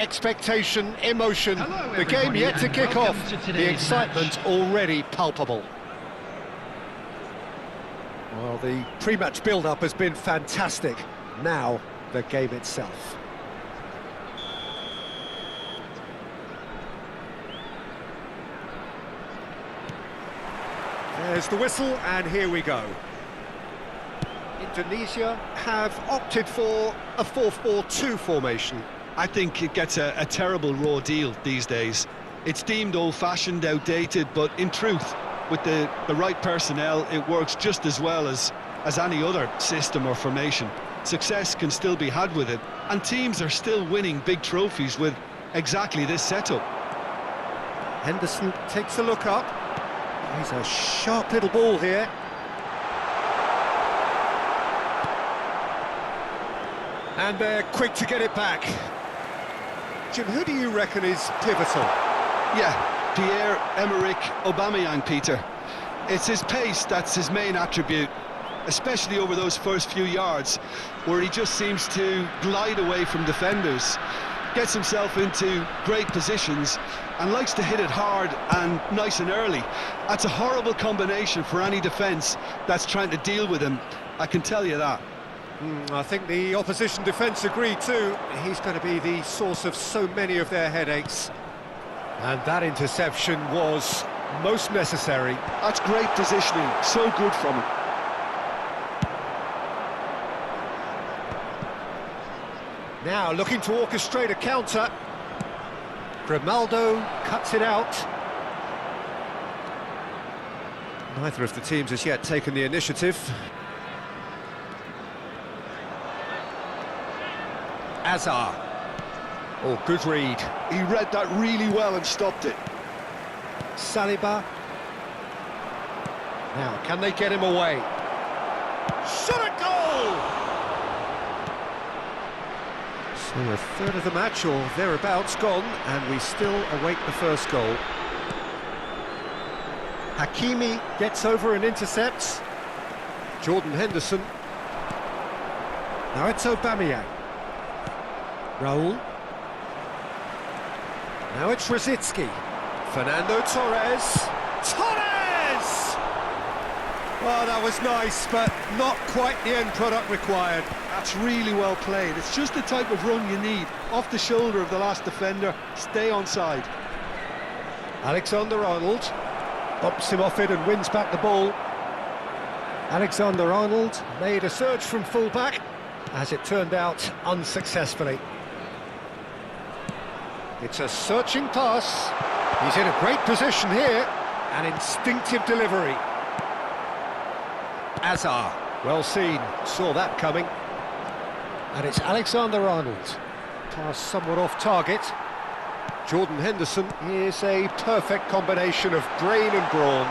Expectation, emotion, Hello, the game everybody, yet to and kick welcome off, to the today's excitement match. already palpable. Well, the pre-match build-up has been fantastic. Now, the game itself. There's the whistle, and here we go. Indonesia have opted for a 4-4-2 formation. I think it gets a terrible raw deal these days. It's deemed old-fashioned, outdated, but in truth, with the right personnel, it works just as well as any other system or formation. Success can still be had with it, and teams are still winning big trophies with exactly this setup. Henderson takes a look up. He's a sharp little ball here. And they're quick to get it back. Jim, who do you reckon is pivotal? Yeah, Pierre-Emerick Aubameyang, Peter. It's his pace that's his main attribute, especially over those first few yards, where he just seems to glide away from defenders, gets himself into great positions, and likes to hit it hard and nice and early. That's a horrible combination for any defence that's trying to deal with him, I can tell you that. I think the opposition defence agree too. He's going to be the source of so many of their headaches. And that interception was most necessary. That's great positioning, so good from him. Now looking to orchestrate a counter. Grimaldo cuts it out. Neither of the teams has yet taken the initiative. Azar. Oh, good read. He read that really well and stopped it. Saliba. Now, can they get him away? Shot at goal! So a third of the match, or thereabouts, gone, and we still await the first goal. Hakimi gets over and intercepts. Jordan Henderson. Now it's Aubameyang. Raul. Now it's Rosicki. Fernando Torres. Torres! Oh, that was nice, but not quite the end product required. That's really well played. It's just the type of run you need. Off the shoulder of the last defender, stay onside. Alexander-Arnold bumps him off it and wins back the ball. Alexander-Arnold made a surge from full-back, as it turned out unsuccessfully. It's a searching pass. He's in a great position here. An instinctive delivery. Azar, well seen, saw that coming. And it's Alexander-Arnold. Pass somewhat off target. Jordan Henderson is a perfect combination of brain and brawn.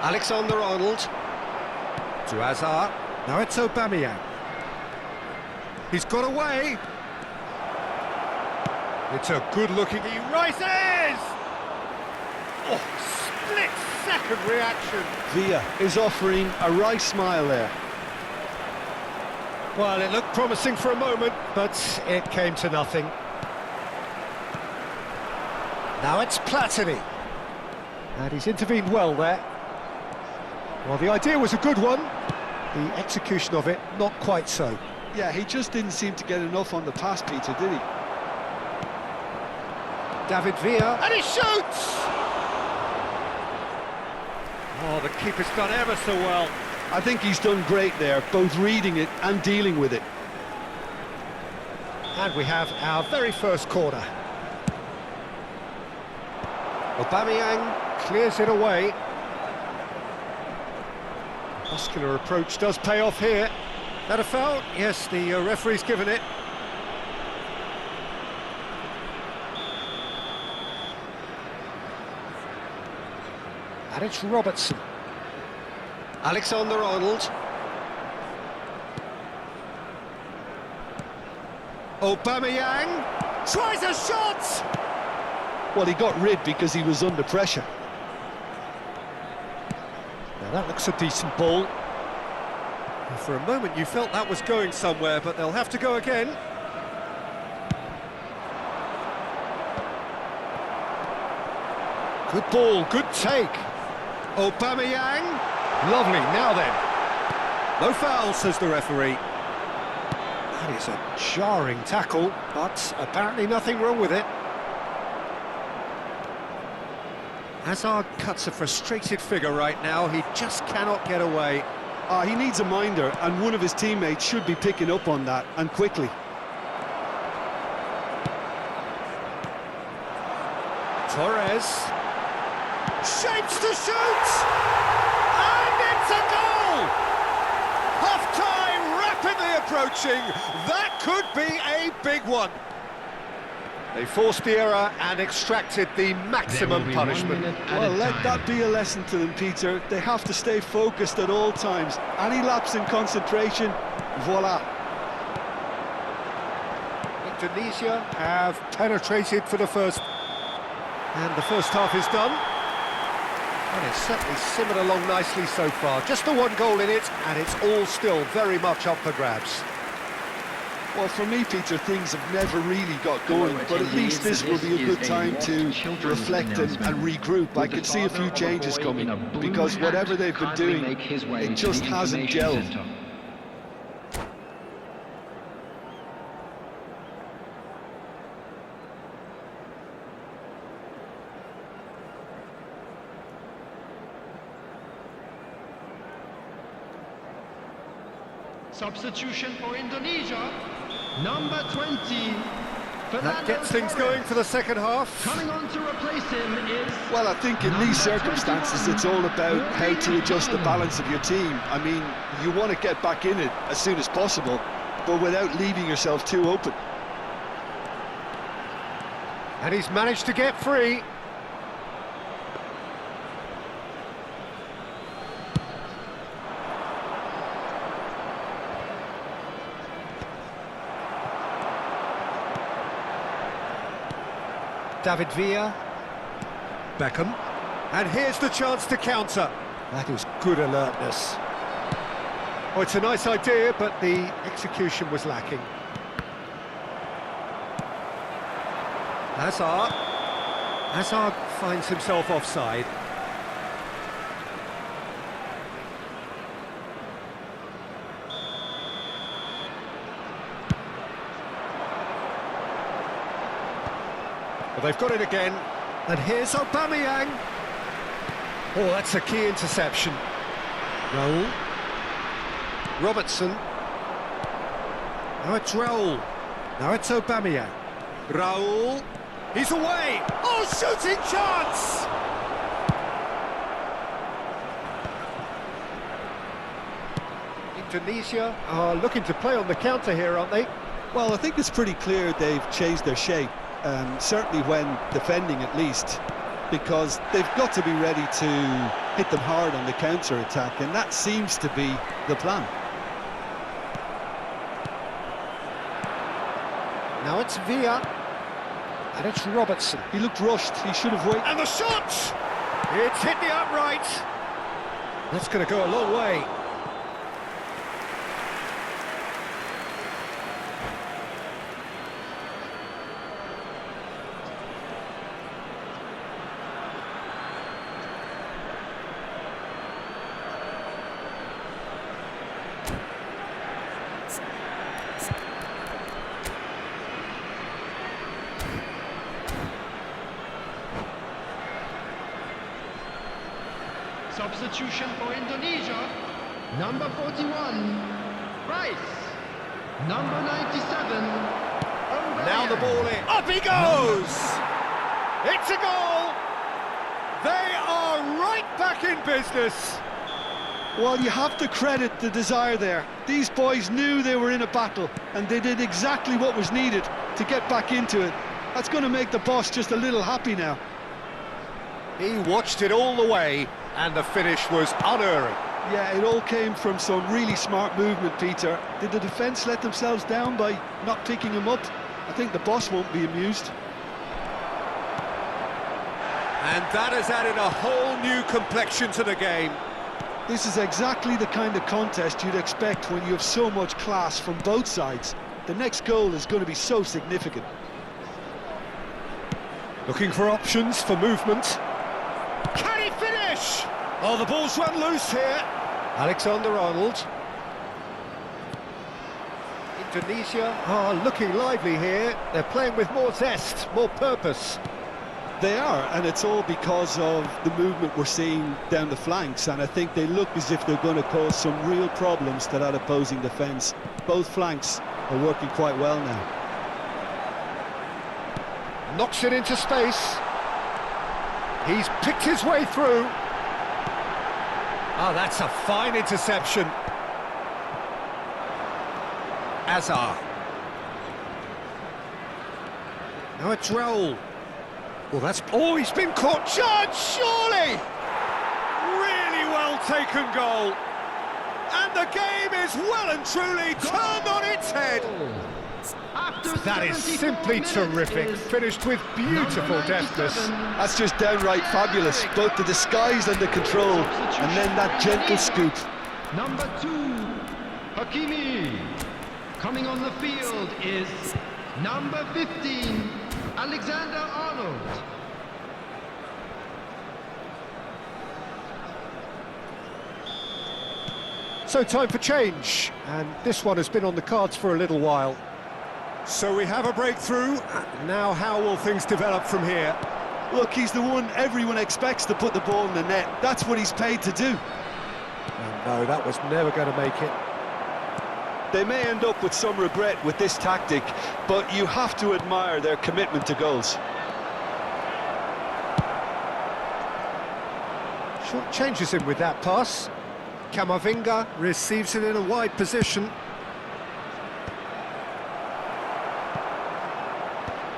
Alexander-Arnold to Azar. Now it's Aubameyang. He's got away. It's a good-looking... He rises! Oh, split-second reaction. Villa is offering a right smile there. Well, it looked promising for a moment, but it came to nothing. Now it's Platini. And he's intervened well there. Well, the idea was a good one. The execution of it, not quite so. Yeah, he just didn't seem to get enough on the pass, Peter, did he? David Villa, and he shoots! Oh, the keeper's done ever so well. I think he's done great there, both reading it and dealing with it. And we have our very first corner. Aubameyang clears it away. Muscular approach does pay off here. That a foul? Yes, the referee's given it. And it's Robertson. Alexander-Arnold. Aubameyang tries a shot! Well, he got rid because he was under pressure. Now that looks a decent ball. For a moment you felt that was going somewhere, but they'll have to go again. Good ball, good take. Aubameyang. Lovely, now then. No foul, says the referee. That is a jarring tackle, but apparently nothing wrong with it. Hazard cuts a frustrated figure right now. He just cannot get away. He needs a minder, and one of his teammates should be picking up on that, and quickly. Torres shapes to shoot, and it's a goal! Half-time rapidly approaching. That could be a big one. They forced the error and extracted the maximum punishment. Well, let that be a lesson to them, Peter. They have to stay focused at all times. Any lapse in concentration, voila. Indonesia have penetrated for the first. And the first half is done. And it's certainly simmered along nicely so far. Just the one goal in it, and it's all still very much up for grabs. Well, for me, Peter, things have never really got going, but at least this will be a good time to reflect and regroup. I can see a few changes coming, because whatever they've been doing, it just hasn't gelled. Substitution for Indonesia, number 20. That gets things going for the second half. Coming on to replace him is... Well, I think in these circumstances, it's all about how to adjust the balance of your team. I mean, you want to get back in it as soon as possible, but without leaving yourself too open. And he's managed to get free. David Villa, Beckham, and here's the chance to counter. That is good alertness. Oh, it's a nice idea, but the execution was lacking. Hazard finds himself offside. Well, they've got it again, and here's Aubameyang. Oh, that's a key interception. Raul. Robertson. Now it's Raul. Now it's Aubameyang. Raul. He's away. Oh, shooting chance! Indonesia are looking to play on the counter here, aren't they? Well, I think it's pretty clear they've changed their shape. Certainly when defending at least, because they've got to be ready to hit them hard on the counter-attack, and that seems to be the plan. Now it's Villa, and it's Robertson. He looked rushed, he should have waited. And the shot! It's hit the upright. That's going to go a long way. Substitution for Indonesia, number 41, Rice, number 97, Now the ball in. Up he goes! It's a goal! They are right back in business. Well, you have to credit the desire there. These boys knew they were in a battle, and they did exactly what was needed to get back into it. That's going to make the boss just a little happy now. He watched it all the way, and the finish was unerring. Yeah, it all came from some really smart movement, Peter. Did the defence let themselves down by not picking him up? I think the boss won't be amused. And that has added a whole new complexion to the game. This is exactly the kind of contest you'd expect when you have so much class from both sides. The next goal is going to be so significant. Looking for options for movement. Can he finish? Oh, the ball's run loose here. Alexander-Arnold. Indonesia are looking lively here. They're playing with more zest, more purpose. They are, and it's all because of the movement we're seeing down the flanks, and I think they look as if they're going to cause some real problems to that opposing defence. Both flanks are working quite well now. Knocks it into space. He's picked his way through. Oh, that's a fine interception. Azar. Now it's Raul. Well, that's... Oh, he's been caught. Judge, surely! Really well taken goal. And the game is well and truly turned on its head. That is simply terrific. Finished with beautiful deftness. That's just downright fabulous. Both the disguise and the control, and then that gentle scoop. Number 2, Hakimi. Coming on the field is number 15, Alexander-Arnold. So time for change, and this one has been on the cards for a little while. So we have a breakthrough. Now how will things develop from here? Look, he's the one everyone expects to put the ball in the net. That's what he's paid to do. No, that was never going to make it. They may end up with some regret with this tactic, but you have to admire their commitment to goals. Short changes him with that pass. Camavinga receives it in a wide position.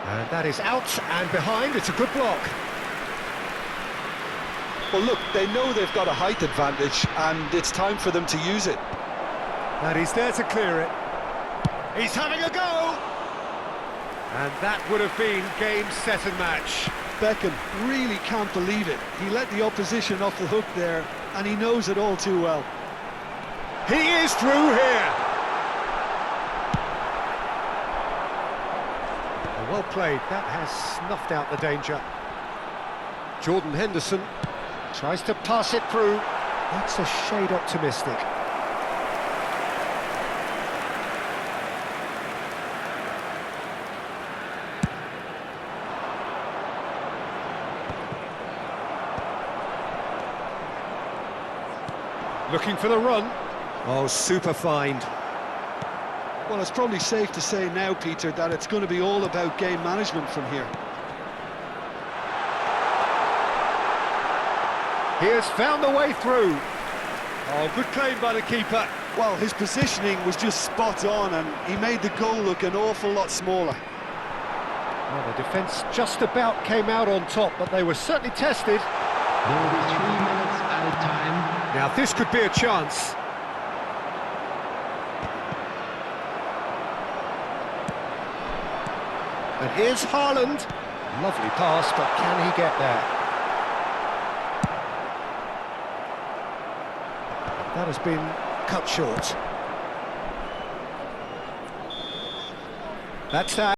And that is out and behind. It's a good block. Well, look, they know they've got a height advantage, and it's time for them to use it. And he's there to clear it. He's having a go! And that would have been game, set and match. Beckham really can't believe it. He let the opposition off the hook there, and he knows it all too well. He is through here! Well played, that has snuffed out the danger. Jordan Henderson tries to pass it through. That's a shade optimistic. Looking for the run. Oh, super find. Well, it's probably safe to say now, Peter, that it's going to be all about game management from here. He has found the way through. Oh, good claim by the keeper. Well, his positioning was just spot on, and he made the goal look an awful lot smaller. Well, the defence just about came out on top, but they were certainly tested. There will be 3 minutes added time. Now, this could be a chance. And here's Haaland. Lovely pass, but can he get there? That has been cut short. That's that.